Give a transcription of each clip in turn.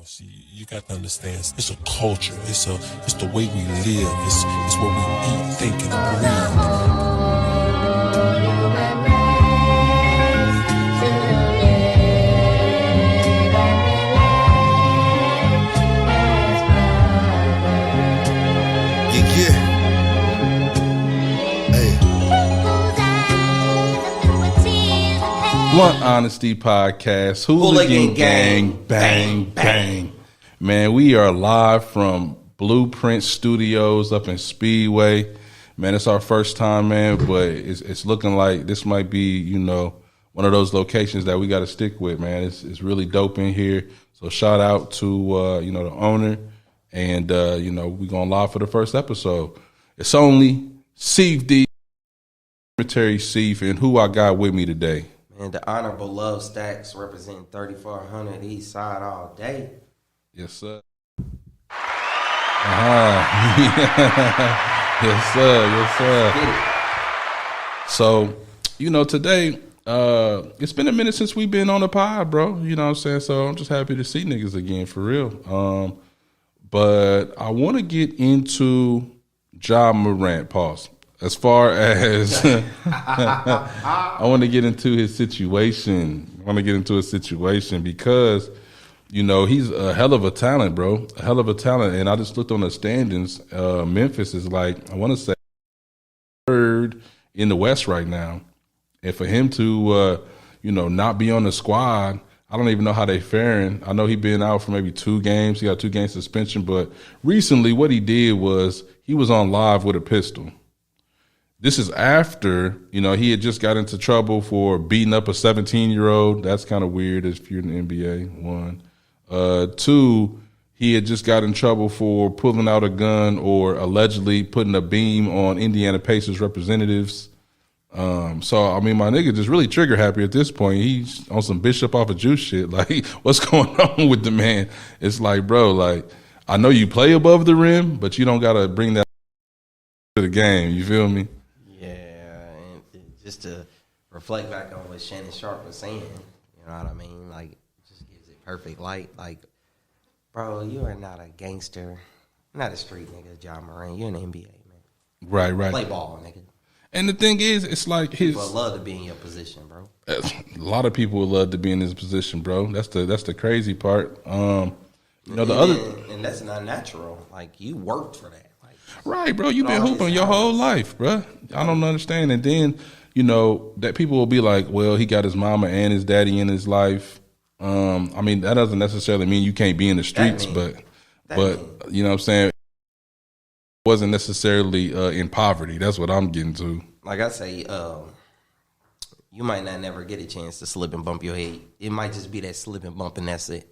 See, you got to understand, it's a culture. It's the way we live. It's what we eat, think, and breathe. Yeah, yeah. Hey. Blunt Honesty Podcast, Hooligan Gang, bang, bang. Man, we are live from Blueprint Studios up in Speedway. Man, it's our first time, man, but it's looking like this might be, you know, one of those locations that we got to stick with, man. It's really dope in here. So shout out to, you know, the owner. And, you know, we're going live for the first episode. It's only Steve D, Cemetery Steve, and who I got with me today. And the Honorable Love Stacks representing 3400 East Side all day. Yes, sir. Yes, sir. Yes, sir. So, you know, today, it's been a minute since we've been on the pod, bro. You know what I'm saying? So I'm just happy to see niggas again, for real. But I want to get into Ja Morant, pause. As far as I want to get into his situation. Because, you know, he's a hell of a talent, bro. A hell of a talent. And I just looked on the standings. Memphis is like, I want to say, third in the West right now. And for him to, you know, not be on the squad, I don't even know how they faring. I know he been out for maybe 2 games. He got 2 game suspension. But recently what he did was he was on live with a pistol. This is after, you know, he had just got into trouble for beating up a 17-year-old. That's kind of weird if you're in the NBA, 1. 2, he had just got in trouble for pulling out a gun or allegedly putting a beam on Indiana Pacers representatives. So, I mean, my nigga just really trigger happy at this point. He's on some Bishop off of juice shit. Like, what's going on with the man? It's like, bro, like, I know you play above the rim, but you don't got to bring that to the game. You feel me? Just to reflect back on what Shannon Sharp was saying, you know what I mean? Like, just gives it perfect light. Like, bro, you are not a gangster, not a street nigga, Ja Morant. You're in the NBA, man. Right. Play ball, nigga. And the thing is, it's like his. People love to be in your position, bro. A lot of people would love to be in his position, bro. That's the crazy part. You know, and that's not natural. Like, you worked for that. Like, right, bro. You've been hooping your whole life, bro. I don't understand. And then, you know, that people will be like, well, he got his mama and his daddy in his life. I mean, that doesn't necessarily mean you can't be in the streets, but you know what I'm saying? Wasn't necessarily in poverty. That's what I'm getting to. Like I say, you might not never get a chance to slip and bump your head. It might just be that slip and bump and that's it.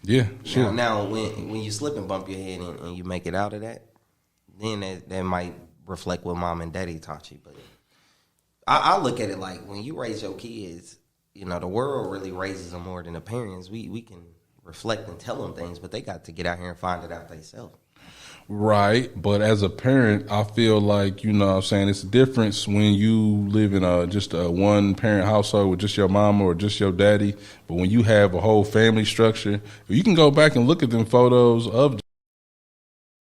Yeah, sure. Now when you slip and bump your head and you make it out of that, then that might reflect what mom and daddy taught you. But I look at it like when you raise your kids, you know, the world really raises them more than the parents. We can reflect and tell them things, but they got to get out here and find it out themselves. Right, but as a parent, I feel like, you know what I'm saying, it's a difference when you live in just a one-parent household with just your mama or just your daddy, but when you have a whole family structure, you can go back and look at them photos of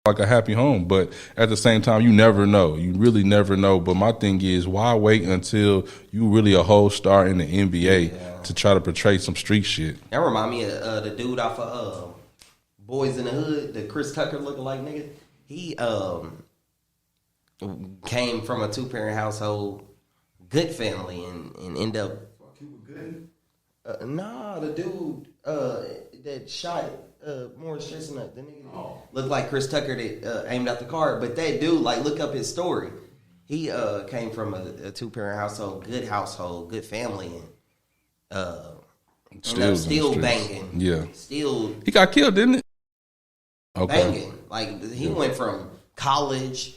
like a happy home, but at the same time, you never know. You really never know, but my thing is, why wait until you really a whole star in the NBA to try to portray some street shit? That remind me of the dude off of Boys in the Hood, the Chris Tucker looking like nigga. He came from a 2-parent household, good family, and end up. Nah, the dude that shot Morris Chestnut, the nigga looked like Chris Tucker that aimed out the car. But that dude, like, look up his story. He came from a 2-parent household, good family, and still banging. Yeah, still. He got killed, didn't it? Okay. Banging. Like, he went from college,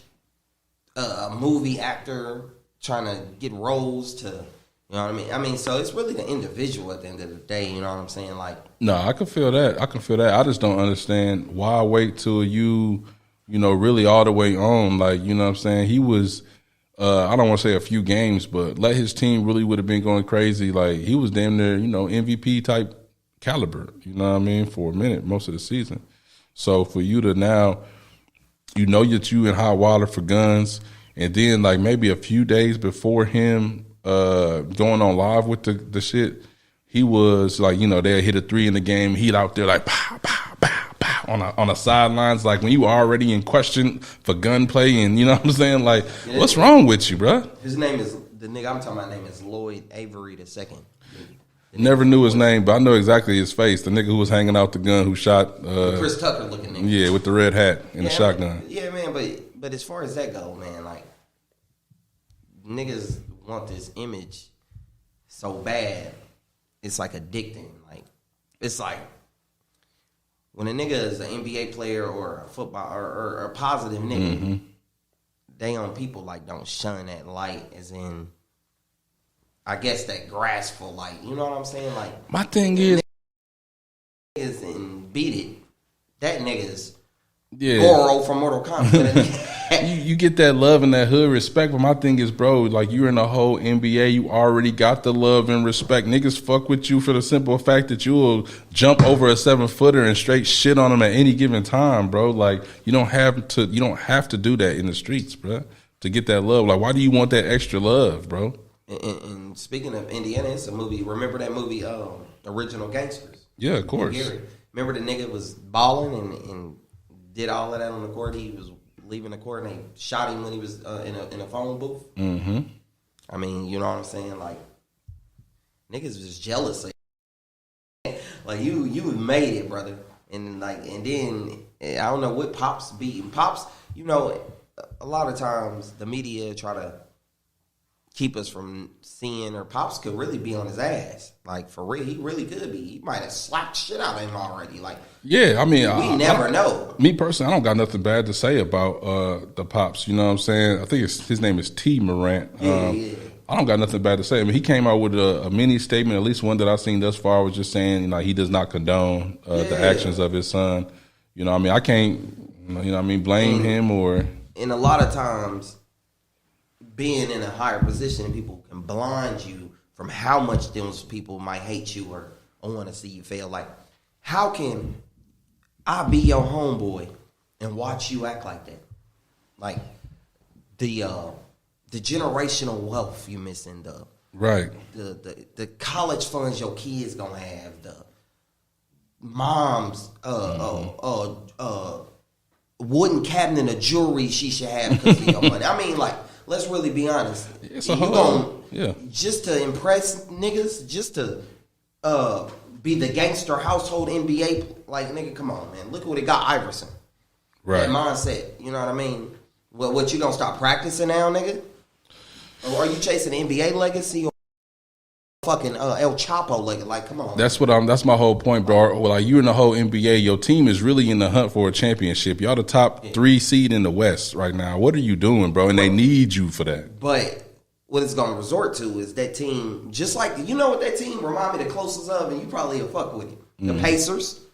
a movie actor, trying to get roles to, you know what I mean? I mean, so it's really the individual at the end of the day, you know what I'm saying? Like, no, I can feel that. I just don't understand why wait till you know, really all the way on. Like, you know what I'm saying? He was, I don't want to say a few games, but let his team really would have been going crazy. Like, he was damn near, you know, MVP type caliber. You know what I mean? For a minute, most of the season. So for you to now, you know that you in hot water for guns, and then like maybe a few days before him going on live with the shit, he was like, you know, they hit a 3 in the game. He'd out there like pow, pow, pow, pow on the sidelines, like when you were already in question for gunplay, and you know what I'm saying? Like, what's wrong with you, bro? His name is, the nigga I'm talking about name is Lloyd Avery II. Never knew his name, but I know exactly his face. The nigga who was hanging out the gun, who shot Chris Tucker looking nigga. Yeah, with the red hat and the shotgun. Yeah, man, but as far as that go, man, like niggas want this image so bad, it's like addicting. Like it's like when a nigga is an NBA player or a football or a positive nigga, they on people like don't shun that light, as in, I guess that grasshole light. You know what I'm saying? Like my thing is and beat it. That nigga's yeah. Goro from Mortal Kombat. you get that love and that hood respect, but my thing is, bro, like you're in the whole NBA, you already got the love and respect. Niggas fuck with you for the simple fact that you will jump over a 7-footer and straight shit on them at any given time, bro. Like you don't have to do that in the streets, bro, to get that love. Like why do you want that extra love, bro? And speaking of Indiana, it's a movie. Remember that movie, Original Gangsters? Yeah, of course. Remember the nigga was balling and did all of that on the court. He was leaving the court and they shot him when he was in a phone booth. Mm-hmm. I mean, you know what I'm saying? Like niggas was jealous. Like you made it, brother. And then I don't know what Pops beat. Pops, you know, a lot of times the media try to keep us from seeing, or Pops could really be on his ass. Like for real, he really could be. He might have slapped shit out of him already. Like yeah, I mean, we never know. Me personally, I don't got nothing bad to say about the Pops. You know what I'm saying? I think his name is Ja Morant. Yeah. I don't got nothing bad to say. I mean, he came out with a mini statement, at least one that I've seen thus far, was just saying, he does not condone the actions of his son. You know what I mean? I can't, blame him or. And a lot of times, being in a higher position, people can blind you from how much those people might hate you or want to see you fail. Like, how can I be your homeboy and watch you act like that? Like, the generational wealth you missing, the college funds your kids gonna have, the mom's wooden cabinet of jewelry she should have because of your money. I mean, like, let's really be honest. Just to impress niggas, just to be the gangster household NBA, like, nigga, come on, man. Look what it got Iverson. Right. That mindset, you know what I mean? Well, what, you gonna stop practicing now, nigga? Or are you chasing NBA legacy or fucking El Chapo legacy? Like, come on. That's my whole point, bro. Well, like, you're in the whole NBA. Your team is really in the hunt for a championship. Y'all the top 3 seed in the West right now. What are you doing, bro? And they need you for that. But what it's going to resort to is that team, just like, you know what that team remind me the closest of, and you probably will fuck with it. The Pacers.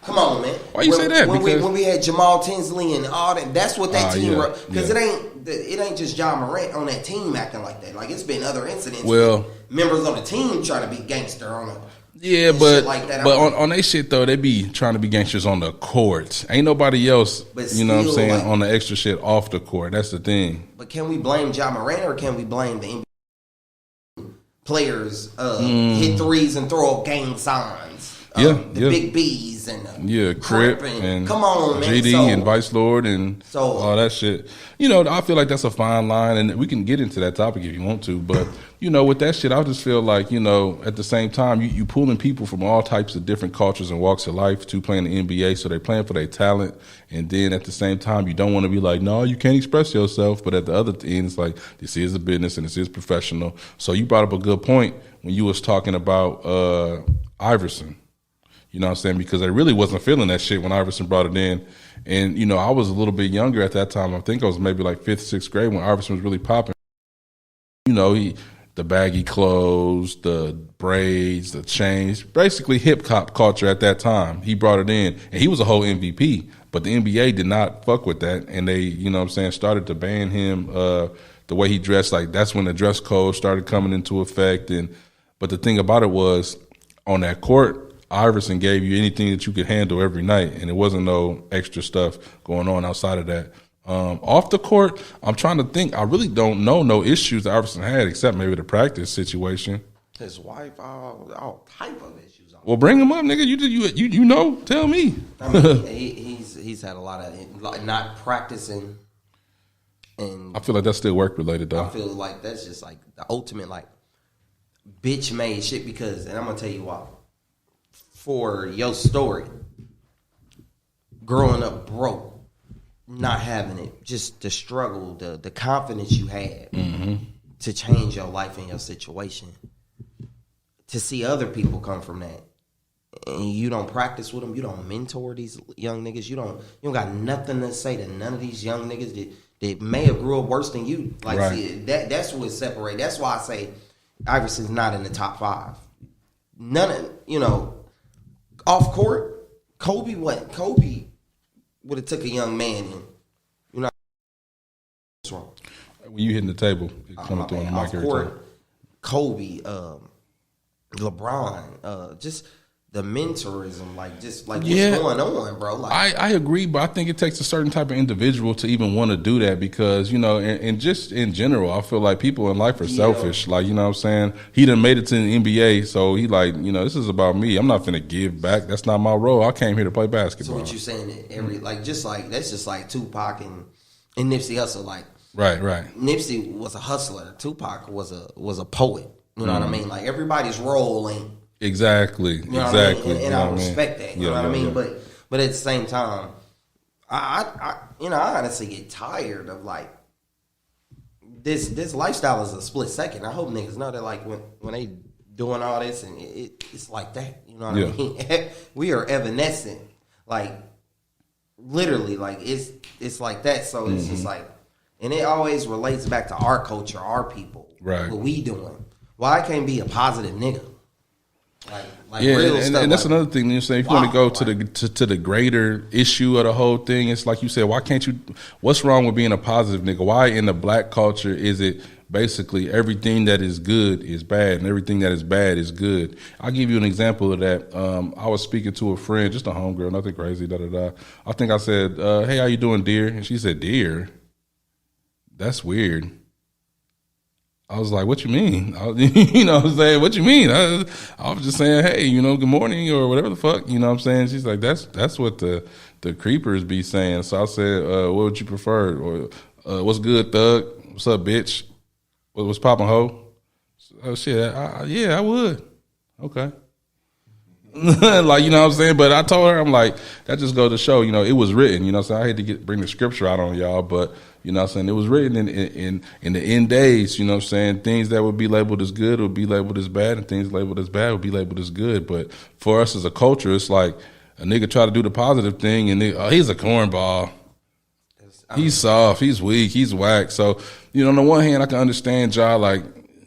Come on, man. Why you say that? When we had Jamal Tinsley and all that, that's what that team. Because it ain't just Ja Morant on that team acting like that. Like, it's been other incidents. Well, members on the team trying to be gangster on it. Yeah, but like that. But on they shit though, they be trying to be gangsters on the court. Ain't nobody else, you know what I'm saying, like, on the extra shit off the court. That's the thing. But can we blame Ja Morant or can we blame the NBA players hit threes and throw up gang signs? Big B's and Crip and come on, man. GD and Vice Lord and all that shit. You know, I feel like that's a fine line, and we can get into that topic if you want to. But with that shit, I just feel like at the same time, you pulling people from all types of different cultures and walks of life to playing the NBA, so they're playing for their talent, and then at the same time, you don't want to be like, no, you can't express yourself. But at the other end, it's like, this is a business and this is professional. So you brought up a good point when you was talking about Iverson. You know what I'm saying? Because I really wasn't feeling that shit when Iverson brought it in. And, I was a little bit younger at that time. I think I was maybe like 5th, 6th grade when Iverson was really popping. The baggy clothes, the braids, the chains, basically hip-hop culture at that time. He brought it in, and he was a whole MVP. But the NBA did not fuck with that, and they, started to ban him the way he dressed. Like, that's when the dress code started coming into effect. But the thing about it was, on that court, Iverson gave you anything that you could handle every night, and it wasn't no extra stuff going on outside of that. Off the court, I'm trying to think. I really don't know no issues that Iverson had except maybe the practice situation. His wife, all type of issues. Well, bring him up, nigga. You know? Tell me. I mean, he's had a lot of not practicing, and I feel like that's still work related though. I feel like that's just like the ultimate like bitch made shit. Because, and I'm gonna tell you why. For your story, growing up broke, not having it, just the struggle, the confidence you had to change your life and your situation, to see other people come from that, and you don't practice with them, you don't mentor these young niggas, you don't got nothing to say to none of these young niggas that may have grew up worse than you. Like, right. See, that's what separates. That's why I say Iverson's not in the top 5. None of off court, Kobe would have took a young man and what's wrong? When you hitting the table, it's coming through on the mic every time. Kobe, LeBron, just the mentorism, what's going on, bro? Like, I agree, but I think it takes a certain type of individual to even want to do that because, and just in general, I feel like people in life are selfish. Like, you know what I'm saying? He done made it to the NBA, so he like, this is about me. I'm not finna give back. That's not my role. I came here to play basketball. So what you saying that that's just like Tupac and Nipsey Hussle, like. Right. Nipsey was a hustler. Tupac was a poet. You know what I mean? Like, everybody's role ain't. Exactly. You know Exactly. What I mean? And I respect that. You know what I mean? Yeah. But at the same time, I honestly get tired of like this lifestyle is a split second. I hope niggas know that, like, when they doing all this and it's like that. You know what I mean? We are evanescent. Like, literally, like it's like that. So it's just like, and it always relates back to our culture, our people, right? What we doing? Why I can't be a positive nigga? Like yeah, real and stuff. and that's like, another thing. You say if you want to go to the greater issue of the whole thing, it's like you said. Why can't you? What's wrong with being a positive nigga? Why in the black culture is it basically everything that is good is bad and everything that is bad is good? I'll give you an example of that. I was speaking to a friend, just a homegirl, nothing crazy. I think I said, "Hey, how you doing, dear?" And she said, "Dear." That's weird. I was like, what you mean? You know what I'm saying? What you mean? I was just saying, hey, good morning or whatever the fuck. You know what I'm saying? She's like, that's what the creepers be saying. So I said, what would you prefer? Or what's good, thug? What's up, bitch? What's poppin', ho? Oh, shit. Yeah, I would. Okay. Like, you know what I'm saying? But I told her, I'm like, that just goes to show, it was written. You know what I'm saying? I hate to bring the scripture out on y'all, but you know what I'm saying? It was written in the end days, you know what I'm saying? Things that would be labeled as good would be labeled as bad, and things labeled as bad would be labeled as good. But for us as a culture, it's like a nigga try to do the positive thing, and he's a cornball. He's soft, he's weak, he's whack. So, on the one hand, I can understand Ja, like,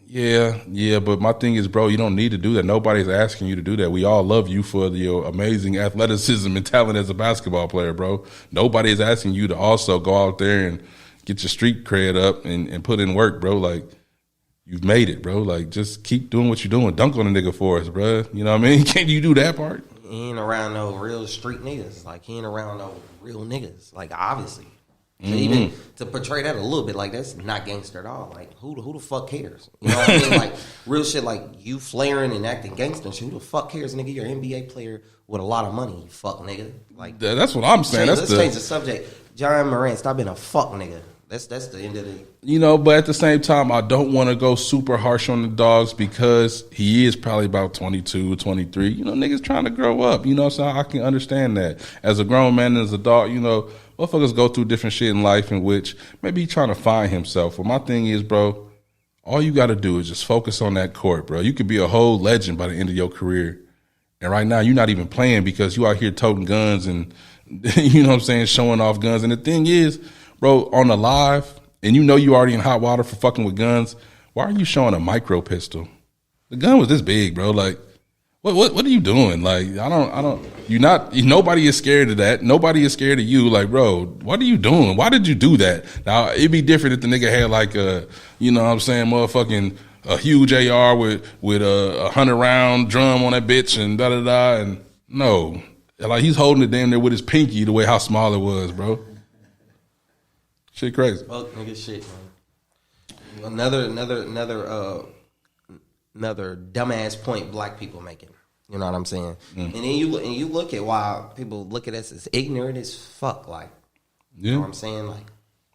yeah, but my thing is, bro, you don't need to do that. Nobody's asking you to do that. We all love you for your amazing athleticism and talent as a basketball player, bro. Nobody is asking you to also go out there and get your street cred up and put in work, bro. Like, you've made it, bro. Like, just keep doing what you're doing. Dunk on a nigga for us, bro. You know what I mean? Can't you do that part? He ain't around no real street niggas. Like, he ain't around no real niggas. Like, obviously. So even to portray that a little bit, like, that's not gangster at all. Like, who the fuck cares? You know what I mean? Like, real shit, like, you flaring and acting gangster, who the fuck cares, nigga? You're an NBA player with a lot of money, you fuck nigga. Like, that's what I'm saying. Let's change the subject. Ja Morant, stop being a fuck nigga. That's the end of the. But at the same time, I don't want to go super harsh on the dogs because he is probably about 22, 23. Niggas trying to grow up. So I can understand that. As a grown man and as a dog, motherfuckers go through different shit in life in which maybe he's trying to find himself. Well, my thing is, bro, all you got to do is just focus on that court, bro. You could be a whole legend by the end of your career. And right now, you're not even playing because you out here toting guns and, you know what I'm saying, showing off guns. And the thing is, bro, on the live, and you already in hot water for fucking with guns, why are you showing a micro pistol? The gun was this big, bro. Like, what are you doing? Like, nobody is scared of that. Nobody is scared of you. Like, bro, what are you doing? Why did you do that? Now, it'd be different if the nigga had like a, you know what I'm saying, motherfucking a huge AR with a 100-round drum on that bitch and da da da. And no, like he's holding it damn there with his pinky the way how small it was, bro. Shit crazy. Fuck nigga shit, man. Another dumbass point black people making. You know what I'm saying? And then you look at why people look at us as ignorant as fuck. Like, you know what I'm saying? Like,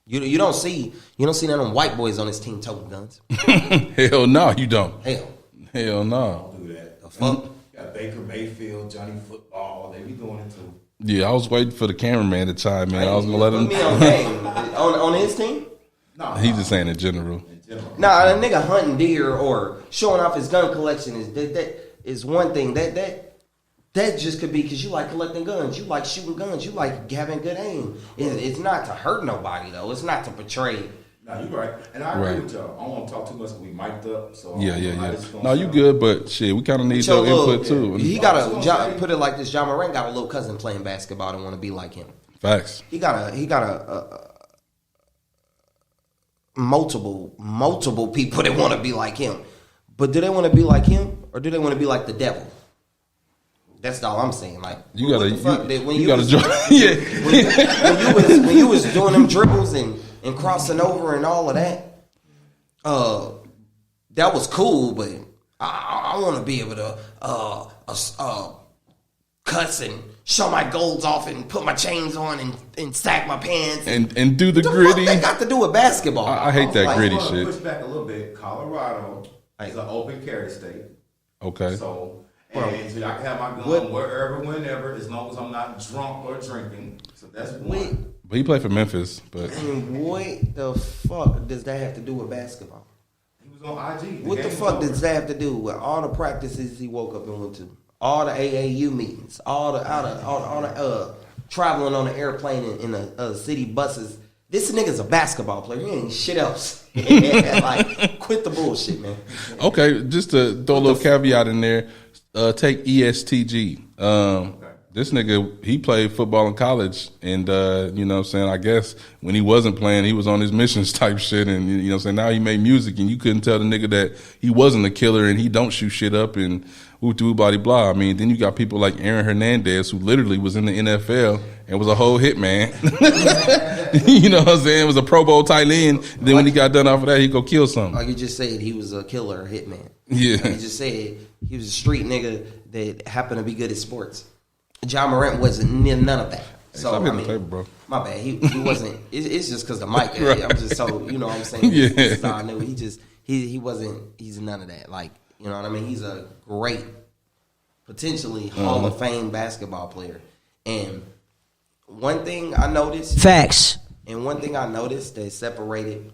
you don't see none of them white boys on this team toting guns. Hell no, you don't. Hell no. Don't do that. The fuck? Got Baker Mayfield, Johnny Football. They be doing it too. Yeah, I was waiting for the cameraman to chime in. I was gonna let him. Put me on game on his team. No, He's just saying in general. Nah, a nigga hunting deer or showing off his gun collection is one thing. That just could be because you like collecting guns, you like shooting guns, you like having good aim. It's not to hurt nobody though. It's not to portray. No, you're right, and I agree with y'all. I don't want to talk too much. We mic'd up, so Yeah. No, you good, but shit, we kind of need your input too. He put it like this. Ja Morant got a little cousin playing basketball and want to be like him. Facts. He got a multiple people that want to be like him. But do they want to be like him or do they want to be like the devil? That's all I'm saying. Like you gotta join. Yeah. when you was doing them dribbles and crossing over and all of that, that was cool. But I want to be able to cuss and show my golds off and put my chains on and sack my pants and do the gritty. Fuck they got to do with basketball. I hate that like, gritty I shit. push back a little bit. Colorado is an open carry state. Okay. So and I can have my gun wherever, whenever, as long as I'm not drunk or drinking. So that's one. But he played for Memphis. But And what the fuck does that have to do with basketball? He was on IG. What the fuck does that have to do with all the practices he woke up and went to? All the AAU meetings, all the traveling on the airplane in the city buses. This nigga's a basketball player. He ain't shit else. Like, quit the bullshit, man. okay, just to throw a little caveat in there, take ESTG. This nigga, he played football in college, and you know what I'm saying, I guess when he wasn't playing, he was on his missions type shit, and you know what I'm saying, now he made music, and you couldn't tell the nigga that he wasn't a killer, and he don't shoot shit up, and woo blah blah. I mean, then you got people like Aaron Hernandez, who literally was in the NFL and was a whole hit man. You know what I'm saying? Was a Pro Bowl tight end. Then when he got done off of that, he go kill something. Like you just said, he was a killer, hitman. Yeah. Like you just said he was a street nigga that happened to be good at sports. Ja Morant wasn't none of that. So I mean, paper, bro. My bad. He wasn't. It's just because the mic. Right. I'm just so you know what I'm saying. Yeah. This is how I knew. He wasn't. He's none of that. Like you know what I mean. He's a great, potentially Hall of Fame basketball player. And one thing I noticed. Facts. And one thing I noticed that separated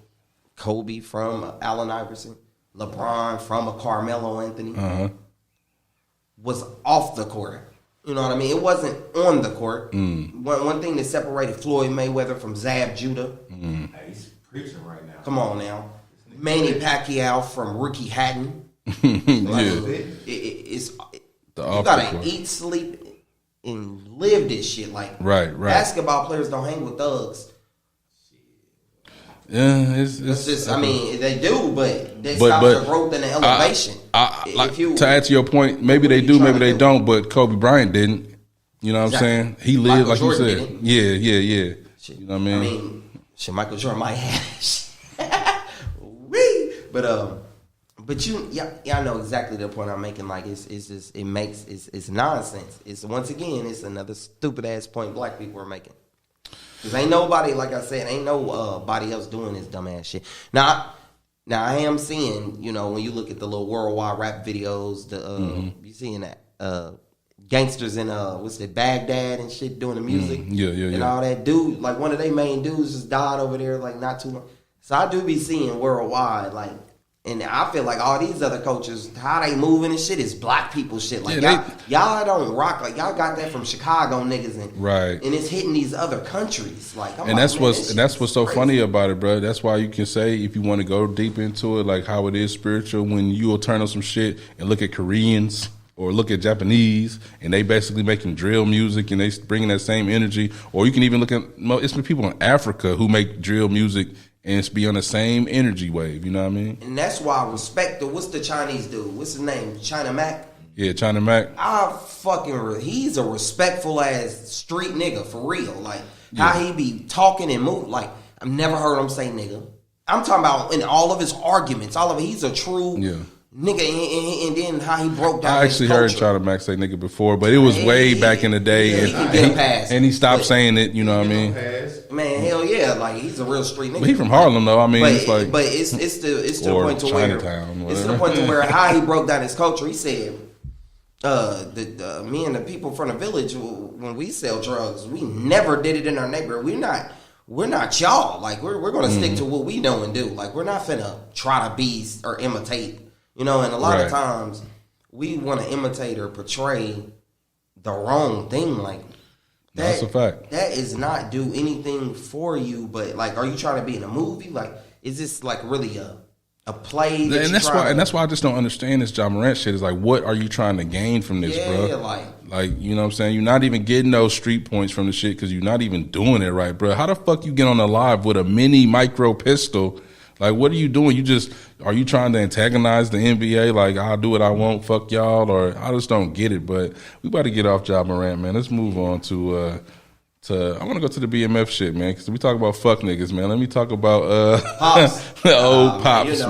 Kobe from Allen Iverson, LeBron from a Carmelo Anthony, was off the court. You know what I mean? It wasn't on the court. One thing that separated Floyd Mayweather from Zab Judah. Hey, he's preaching right now. Come on now. Manny Pacquiao from Ricky Hatton. It's you gotta eat, sleep, and live this shit. Like right. Basketball players don't hang with thugs. Yeah, it's just. I mean, they do, but they stop the growth and the elevation. To add to your point, maybe they do, maybe they don't. But Kobe Bryant didn't. You know what I'm saying? He lived like you said. Yeah. Shit. You know what I mean? I mean, shit, Michael Jordan might have. Wee. But y'all know exactly the point I'm making. Like it's just it's nonsense. It's once again it's another stupid ass point black people are making. Cause ain't nobody, like I said, ain't nobody else doing this dumbass shit. Now I am seeing, you know, when you look at the little worldwide rap videos, you seeing that gangsters in what's it, Baghdad and shit doing the music, and all that. Dude, like one of their main dudes just died over there, like not too long. So I do be seeing worldwide, like. And I feel like all these other coaches, how they moving and shit is black people shit. Like y'all don't rock. Like y'all got that from Chicago niggas, and it's hitting these other countries. Like, that's what's so funny about it, bro. That's why you can say if you want to go deep into it, like how it is spiritual, when you will turn on some shit and look at Koreans or look at Japanese, and they basically making drill music and they bringing that same energy. Or you can even look at it's people in Africa who make drill music and it's be on the same energy wave. You know what I mean? And that's why I respect what's the Chinese dude? What's his name? China Mac? Yeah, China Mac. He's a respectful ass street nigga for real. Like how he be talking and move. Like I've never heard him say nigga. I'm talking about in all of his arguments. He's a true nigga. And then how he broke down. I actually heard China Mac say nigga before, but it was way back in the day, and he stopped saying it. You know what I mean? Man, hell yeah! Like he's a real street nigga. But he from Harlem though. I mean, it's like, but it's to the point to Chinatown, where it's to the point to where how he broke down his culture. He said, me and the people from the village, when we sell drugs, we never did it in our neighborhood. We're not y'all. Like we're gonna stick to what we know and do. Like we're not finna try to be or imitate. You know, and a lot of times we want to imitate or portray the wrong thing. Like that's a fact. That is not do anything for you. But like, are you trying to be in a movie? Like, is this like really a play? And that's why I just don't understand this Ja Morant shit. Is like, what are you trying to gain from this, bro? Yeah, like you know what I'm saying? You're not even getting those street points from the shit because you're not even doing it right, bro. How the fuck you get on the live with a mini micro pistol? Like, what are you doing? Are you trying to antagonize the NBA? Like, I'll do what I want, fuck y'all, or I just don't get it. But we about to get off Ja Morant, man. Let's move on to I want to go to the BMF shit, man, because we talk about fuck niggas, man. Let me talk about Pops. the old Pops. Man, you know.